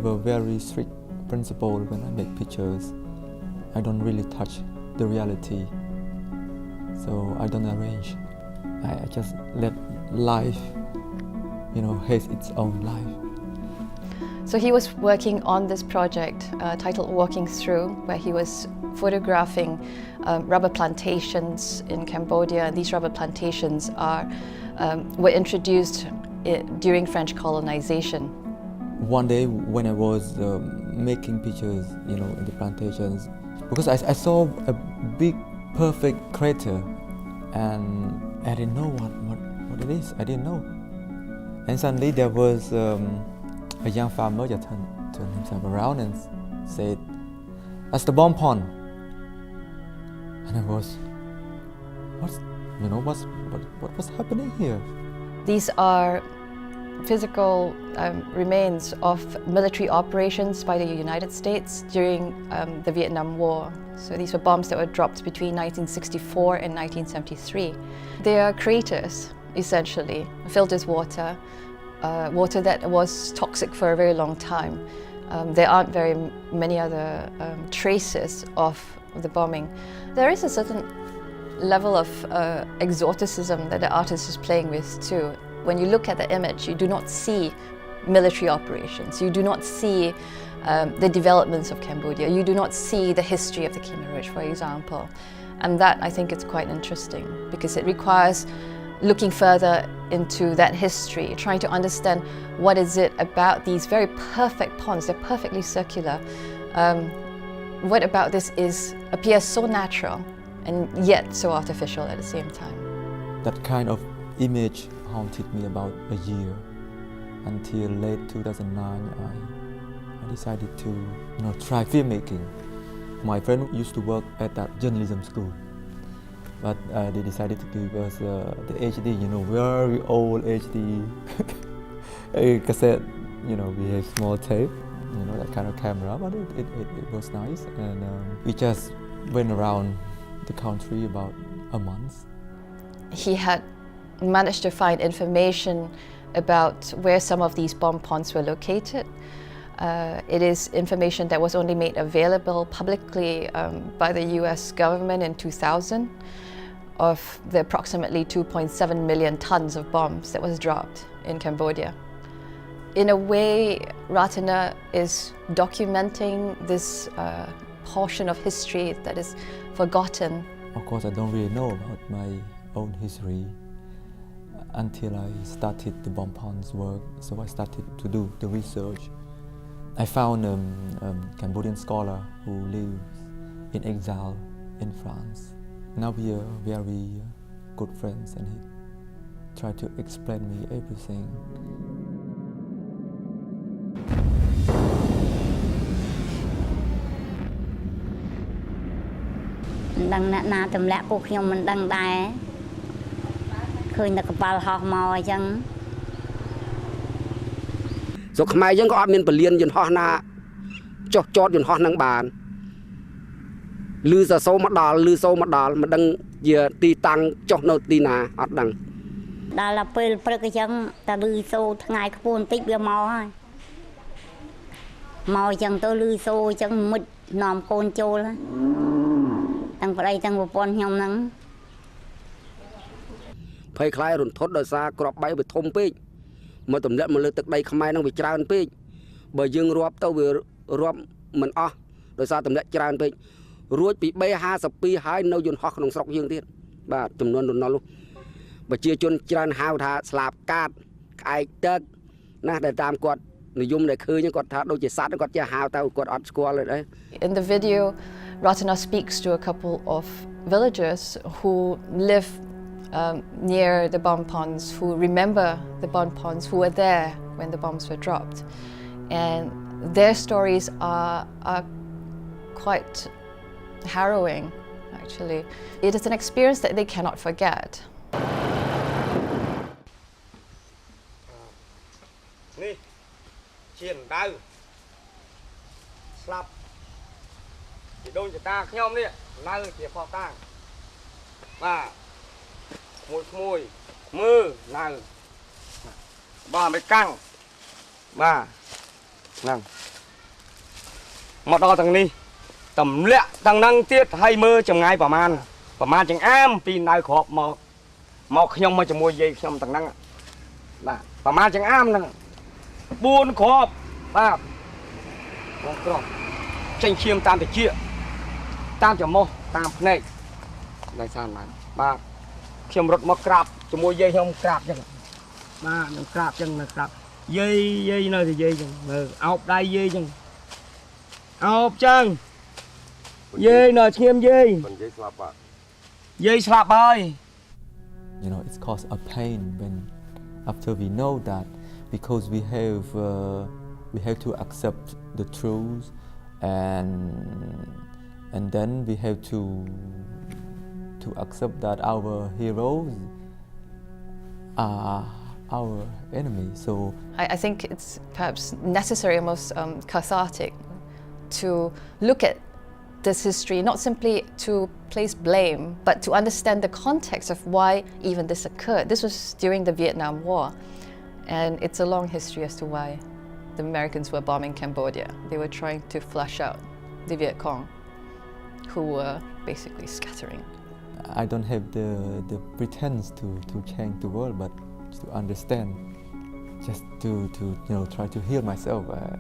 a very strict principle when I make pictures. I don't really touch the reality, so I don't arrange. I just let life, has its own life. So he was working on this project titled Walking Through, where he was photographing rubber plantations in Cambodia. And these rubber plantations were introduced during French colonization. One day when I was making pictures, in the plantations, because I saw a big, perfect crater, and I didn't know what it is. I didn't know. And suddenly there was a young farmer just turned himself around and said, "That's the bomb pond." And I was, what's happening here? These are physical remains of military operations by the United States during the Vietnam War. So these were bombs that were dropped between 1964 and 1973. They are craters, essentially, filled with water, water that was toxic for a very long time. There aren't very many other traces of the bombing. There is a certain level of exoticism that the artist is playing with too. When you look at the image, you do not see military operations. You do not see the developments of Cambodia. You do not see the history of the Khmer Rouge, for example. And that, I think, is quite interesting because it requires looking further into that history, trying to understand what is it about these very perfect ponds. They're perfectly circular. What about this appears so natural and yet so artificial at the same time. That kind of image haunted me about a year. Until late 2009, I decided to try filmmaking. My friend used to work at that journalism school, but they decided to give us the HD, very old HD cassette. We have small tape, that kind of camera, but it was nice, and we just went around the country about a month. He had managed to find information about where some of these bomb ponds were located. It is information that was only made available publicly by the US government in 2000 of the approximately 2.7 million tons of bombs that was dropped in Cambodia. In a way, Ratana is documenting this portion of history that is forgotten. Of course, I don't really know about my own history until I started the bomb ponds work, so I started to do the research. I found a Cambodian scholar who lives in exile in France. Now we are very good friends, and he tried to explain me everything. ដឹងអ្នកណាទម្លាក់ពួកខ្ញុំមិនដឹងដែរឃើញតែកប៉ាល់ហោះមកអញ្ចឹងស្រុកខ្មែរយើងក៏អត់មានពលានយន្តហោះណាចុះចតយន្តហោះនឹងបានលឺសសូរមកដល់មិនដឹងជាទីតាំងចុះនៅទីណាអត់ដឹងដល់ពេលព្រឹកអញ្ចឹងតែលឺសូរថ្ងៃខ្ពស់បន្តិចវាមកហើយមកអញ្ចឹងទៅលឺសូរអញ្ចឹងមុជនាំកូនចូលហើយ ទាំងប្តីទាំងប្រពន្ធខ្ញុំហ្នឹងភ័យខ្លាចរន្ធត់ដោយសារក្របបែកវាធំពេកមកទម្លាក់មកលើទឹកដីខ្មែរហ្នឹងវាច្រើនពេកបើយើងរាប់ទៅវារាប់មិនអស់ដោយសារទម្លាក់ច្រើនពេករួចពី B52 ហើយនៅយន្តហោះក្នុងស្រុកយើងទៀតបាទចំនួនរណលប្រជាជនច្រើនហៅថាស្លាបកាតក្អែកទឹកណាដែលតាមគាត់និយមដែលឃើញគាត់ថាដូចជាសត្វគាត់ចេះហៅទៅគាត់អត់ស្គាល់ទេ In the video Ratana speaks to a couple of villagers who live near the bomb ponds, who remember the bomb ponds, who were there when the bombs were dropped. And their stories are quite harrowing, actually. It is an experience that they cannot forget. Chị đôn chị ta nhóm đi, lao chị phò ta, và mùi mưa nào, ba mấy căng, ba, năng. មកដល់ទាំងនេះតម្លាក់ទាំងហ្នឹងទៀតហើយមើលចម្ងាយប្រមាណចង្អាមពីណៅក្របមកខ្ញុំមកជាមួយយាយខ្ញុំទាំងហ្នឹងបាទប្រមាណចង្អាមហ្នឹង4គ្រាប់បាទបងក្របចេញឈាមតាមតិចតាមច្រមុះតាមភ្នែកដោយសារហ្នឹងបាទខ្ញុំរត់មកក្រាបជាមួយយាយខ្ញុំក្រាបចឹងបាទខ្ញុំក្រាបចឹងនៅក្រាបយាយនៅតែយាយចឹងមើលអោបដៃយាយចឹងអោបចឹងយាយនៅឈាមយាយយាយស្លាប់ហើយ You know, it's caused a pain when after we know that because we have to accept the truth and then we have to accept that our heroes are our enemies. So I think it's perhaps necessary, almost cathartic, to look at this history, not simply to place blame, but to understand the context of why even this occurred. This was during the Vietnam War, and it's a long history as to why the Americans were bombing Cambodia. They were trying to flush out the Viet Cong, who were basically scattering. I don't have the pretense to change the world, but to understand, just to try to heal myself. Yeah.